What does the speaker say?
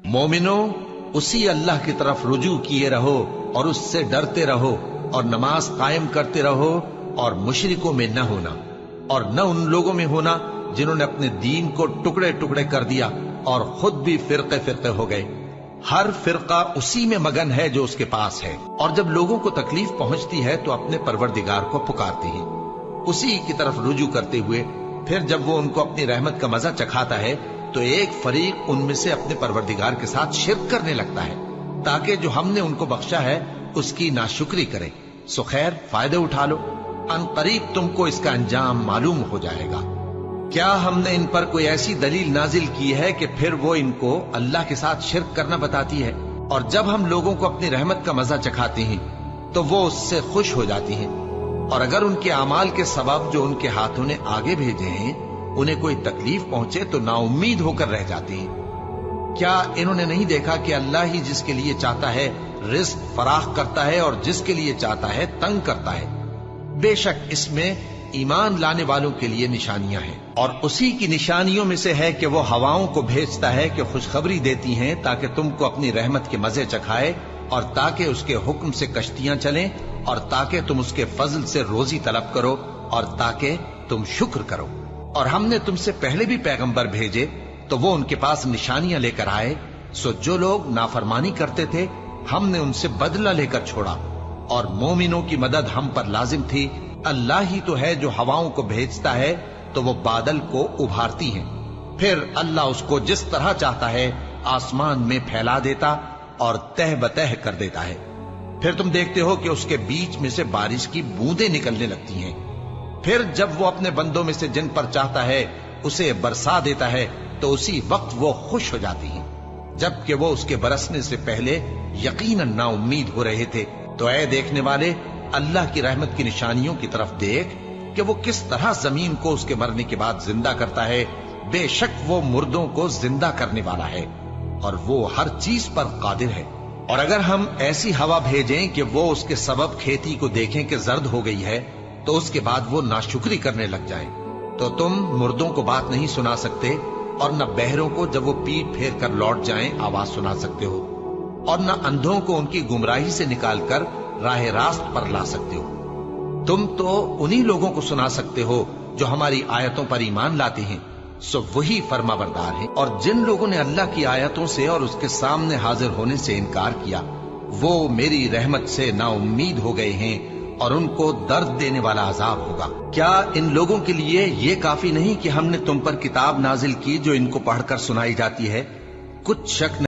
مومنو، اسی اللہ کی طرف رجوع کیے رہو اور اس سے ڈرتے رہو اور نماز قائم کرتے رہو اور مشرکوں میں نہ ہونا، اور نہ ان لوگوں میں ہونا جنہوں نے اپنے دین کو ٹکڑے ٹکڑے کر دیا اور خود بھی فرقے فرقے ہو گئے۔ ہر فرقہ اسی میں مگن ہے جو اس کے پاس ہے، اور جب لوگوں کو تکلیف پہنچتی ہے تو اپنے پروردگار کو پکارتے ہیں، اسی کی طرف رجوع کرتے ہوئے پھر جب وہ ان کو اپنی رحمت کا مزہ چکھاتا ہے تو ایک فریق ان میں سے اپنے پروردگار کے ساتھ شرک کرنے لگتا ہے تاکہ جو ہم نے ان کو بخشا ہے اس کی ناشکری کرے۔ سو خیر، فائدے اٹھا لو، ان قریب تم کو اس کا انجام معلوم ہو جائے گا۔ کیا ہم نے ان پر کوئی ایسی دلیل نازل کی ہے کہ پھر وہ ان کو اللہ کے ساتھ شرک کرنا بتاتی ہے؟ اور جب ہم لوگوں کو اپنی رحمت کا مزہ چکھاتے ہیں تو وہ اس سے خوش ہو جاتی ہیں، اور اگر ان کے اعمال کے سبب جو ان کے ہاتھوں نے آگے بھیجے ہیں انہیں کوئی تکلیف پہنچے تو نا امید ہو کر رہ جاتے ہیں۔ کیا انہوں نے نہیں دیکھا کہ اللہ ہی جس کے لیے چاہتا ہے رزق فراخ کرتا ہے اور جس کے لیے چاہتا ہے تنگ کرتا ہے؟ بے شک اس میں ایمان لانے والوں کے لیے نشانیاں ہیں، اور اسی کی نشانیوں میں سے ہے کہ وہ ہواؤں کو بھیجتا ہے کہ خوشخبری دیتی ہیں تاکہ تم کو اپنی رحمت کے مزے چکھائے، اور تاکہ اس کے حکم سے کشتیاں چلیں، اور تاکہ تم اس کے فضل سے روزی طلب کرو، اور تاکہ تم شکر کرو۔ اور ہم نے تم سے پہلے بھی پیغمبر بھیجے تو وہ ان کے پاس نشانیاں لے کر آئے، سو جو لوگ نافرمانی کرتے تھے ہم نے ان سے بدلہ لے کر چھوڑا، اور مومنوں کی مدد ہم پر لازم تھی۔ اللہ ہی تو ہے جو ہواؤں کو بھیجتا ہے تو وہ بادل کو ابھارتی ہیں، پھر اللہ اس کو جس طرح چاہتا ہے آسمان میں پھیلا دیتا اور تہ بتہ کر دیتا ہے، پھر تم دیکھتے ہو کہ اس کے بیچ میں سے بارش کی بوندیں نکلنے لگتی ہیں، پھر جب وہ اپنے بندوں میں سے جن پر چاہتا ہے اسے برسا دیتا ہے تو اسی وقت وہ خوش ہو جاتی ہیں، جبکہ وہ اس کے برسنے سے پہلے یقیناً نا امید ہو رہے تھے۔ تو اے دیکھنے والے، اللہ کی رحمت کی نشانیوں کی طرف دیکھ کہ وہ کس طرح زمین کو اس کے مرنے کے بعد زندہ کرتا ہے، بے شک وہ مردوں کو زندہ کرنے والا ہے اور وہ ہر چیز پر قادر ہے۔ اور اگر ہم ایسی ہوا بھیجیں کہ وہ اس کے سبب کھیتی کو دیکھیں کہ زرد ہو گئی ہے تو اس کے بعد وہ ناشکری کرنے لگ جائیں، تو تم مردوں کو بات نہیں سنا سکتے، اور نہ بہروں کو جب وہ پیٹ پھیر کر لوٹ جائیں آواز سنا سکتے ہو، اور نہ اندھوں کو ان کی گمراہی سے نکال کر راہ راست پر لا سکتے ہو۔ تم تو انہی لوگوں کو سنا سکتے ہو جو ہماری آیتوں پر ایمان لاتے ہیں، سو وہی فرما بردار ہیں۔ اور جن لوگوں نے اللہ کی آیتوں سے اور اس کے سامنے حاضر ہونے سے انکار کیا وہ میری رحمت سے نا امید ہو گئے ہیں، اور ان کو درد دینے والا عذاب ہوگا۔ کیا ان لوگوں کے لیے یہ کافی نہیں کہ ہم نے تم پر کتاب نازل کی جو ان کو پڑھ کر سنائی جاتی ہے؟ کچھ شک نہیں